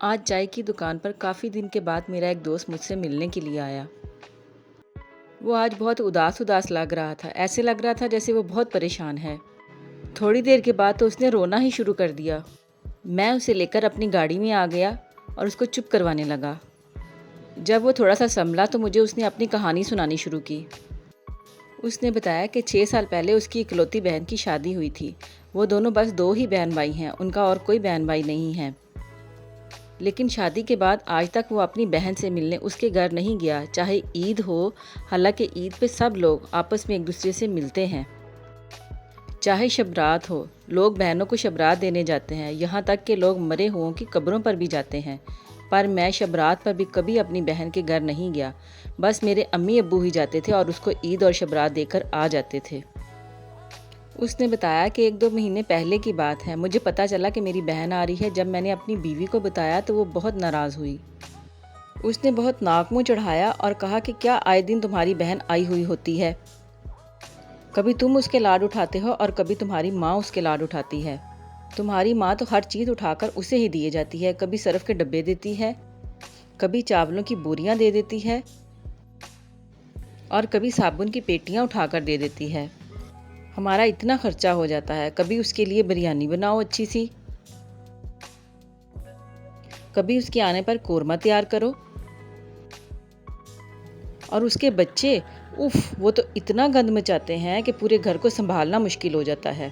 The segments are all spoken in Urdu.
آج چائے کی دکان پر کافی دن کے بعد میرا ایک دوست مجھ سے ملنے کے لیے آیا۔ وہ آج بہت اداس لگ رہا تھا، ایسے لگ رہا تھا جیسے وہ بہت پریشان ہے۔ تھوڑی دیر کے بعد تو اس نے رونا ہی شروع کر دیا۔ میں اسے لے کر اپنی گاڑی میں آ گیا اور اس کو چپ کروانے لگا۔ جب وہ تھوڑا سا سنبھلا تو مجھے اس نے اپنی کہانی سنانی شروع کی۔ اس نے بتایا کہ 6 سال پہلے اس کی اکلوتی بہن کی شادی ہوئی تھی۔ وہ دونوں بس 2 ہی بہن بھائی ہیں، ان کا اور کوئی بہن بھائی نہیں ہے۔ لیکن شادی کے بعد آج تک وہ اپنی بہن سے ملنے اس کے گھر نہیں گیا، چاہے عید ہو، حالانکہ عید پہ سب لوگ آپس میں ایک دوسرے سے ملتے ہیں۔ چاہے شب رات ہو، لوگ بہنوں کو شب رات دینے جاتے ہیں، یہاں تک کہ لوگ مرے ہوں کی قبروں پر بھی جاتے ہیں۔ پر میں شب رات پر بھی کبھی اپنی بہن کے گھر نہیں گیا، بس میرے امی ابو ہی جاتے تھے اور اس کو عید اور شب رات دے کر آ جاتے تھے۔ اس نے بتایا کہ 1-2 مہینے پہلے کی بات ہے، مجھے پتہ چلا کہ میری بہن آ رہی ہے۔ جب میں نے اپنی بیوی کو بتایا تو وہ بہت ناراض ہوئی۔ اس نے بہت ناک منہ چڑھایا اور کہا کہ کیا آئے دن تمہاری بہن آئی ہوئی ہوتی ہے؟ کبھی تم اس کے لاڈ اٹھاتے ہو اور کبھی تمہاری ماں اس کے لاڈ اٹھاتی ہے۔ تمہاری ماں تو ہر چیز اٹھا کر اسے ہی دیے جاتی ہے، کبھی صرف کے ڈبے دیتی ہے، کبھی چاولوں کی بوریاں دے دیتی ہے اور کبھی صابن کی پیٹیاں اٹھا کر دے دیتی ہے۔ ہمارا اتنا خرچہ ہو جاتا ہے، کبھی اس کے لیے بریانی بناؤ اچھی سی، کبھی اس کے آنے پر قورمہ تیار کرو، اور اس کے بچے وہ تو اتنا گند مچاتے ہیں کہ پورے گھر کو سنبھالنا مشکل ہو جاتا ہے۔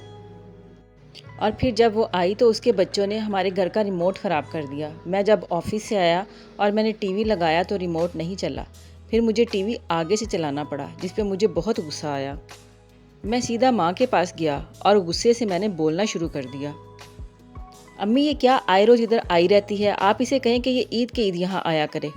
اور پھر جب وہ آئی تو اس کے بچوں نے ہمارے گھر کا ریموٹ خراب کر دیا۔ میں جب آفس سے آیا اور میں نے ٹی وی لگایا تو ریموٹ نہیں چلا، پھر مجھے ٹی وی آگے سے چلانا پڑا، جس پہ مجھے بہت غصہ آیا۔ میں سیدھا ماں کے پاس گیا اور غصے سے میں نے بولنا شروع کر دیا، امی یہ کیا آئے روز ادھر آئی رہتی ہے، آپ اسے کہیں کہ یہ عید کے عید یہاں آیا کرے۔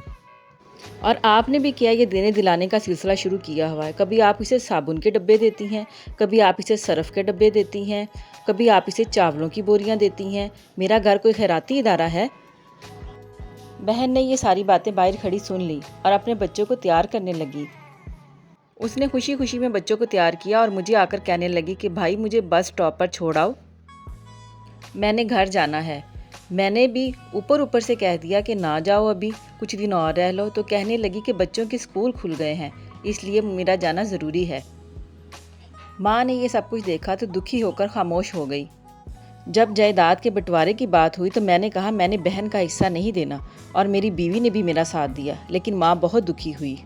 اور آپ نے بھی کیا یہ دینے دلانے کا سلسلہ شروع کیا ہوا ہے، کبھی آپ اسے صابن کے ڈبے دیتی ہیں، کبھی آپ اسے سرف کے ڈبے دیتی ہیں، کبھی آپ اسے چاولوں کی بوریاں دیتی ہیں۔ میرا گھر کوئی خیراتی ادارہ ہے؟ بہن نے یہ ساری باتیں باہر کھڑی سن لی اور اپنے بچوں کو تیار کرنے لگی۔ اس نے خوشی خوشی میں بچوں کو تیار کیا اور مجھے آ کر کہنے لگی کہ بھائی مجھے بس سٹاپ پر چھوڑ آؤ، میں نے گھر جانا ہے۔ میں نے بھی اوپر سے کہہ دیا کہ نہ جاؤ، ابھی کچھ دن اور رہ لو، تو کہنے لگی کہ بچوں کے اسکول کھل گئے ہیں، اس لیے میرا جانا ضروری ہے۔ ماں نے یہ سب کچھ دیکھا تو دکھی ہو کر خاموش ہو گئی۔ جب جائیداد کے بٹوارے کی بات ہوئی تو میں نے کہا میں نے بہن کا حصہ نہیں دینا، اور میری بیوی نے بھی میرا ساتھ دیا، لیکن ماں بہت دکھی ہوئی۔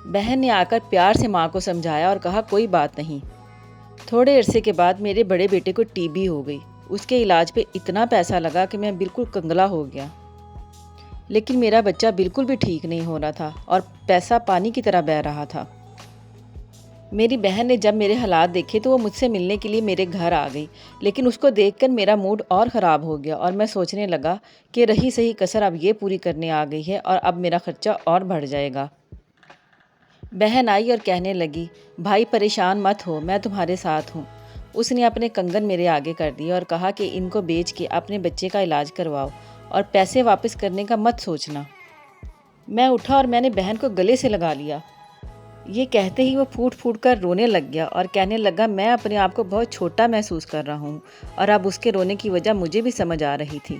بہن نے آ کر پیار سے ماں کو سمجھایا اور کہا کوئی بات نہیں۔ تھوڑے عرصے کے بعد میرے بڑے بیٹے کو ٹی بی ہو گئی، اس کے علاج پہ اتنا پیسہ لگا کہ میں بالکل کنگلا ہو گیا، لیکن میرا بچہ بالکل بھی ٹھیک نہیں ہو رہا تھا اور پیسہ پانی کی طرح بہہ رہا تھا۔ میری بہن نے جب میرے حالات دیکھے تو وہ مجھ سے ملنے کے لیے میرے گھر آ گئی، لیکن اس کو دیکھ کر میرا موڈ اور خراب ہو گیا اور میں سوچنے لگا کہ رہی صحیح کسر اب یہ پوری کرنے آ گئی ہے اور اب میرا خرچہ اور بڑھ جائے گا۔ بہن آئی اور کہنے لگی بھائی پریشان مت ہو، میں تمہارے ساتھ ہوں۔ اس نے اپنے کنگن میرے آگے کر دیے اور کہا کہ ان کو بیچ کے اپنے بچے کا علاج کرواؤ اور پیسے واپس کرنے کا مت سوچنا۔ میں اٹھا اور میں نے بہن کو گلے سے لگا لیا۔ یہ کہتے ہی وہ پھوٹ پھوٹ کر رونے لگ گیا اور کہنے لگا میں اپنے آپ کو بہت چھوٹا محسوس کر رہا ہوں، اور اب اس کے رونے کی وجہ مجھے بھی سمجھ آ رہی تھی۔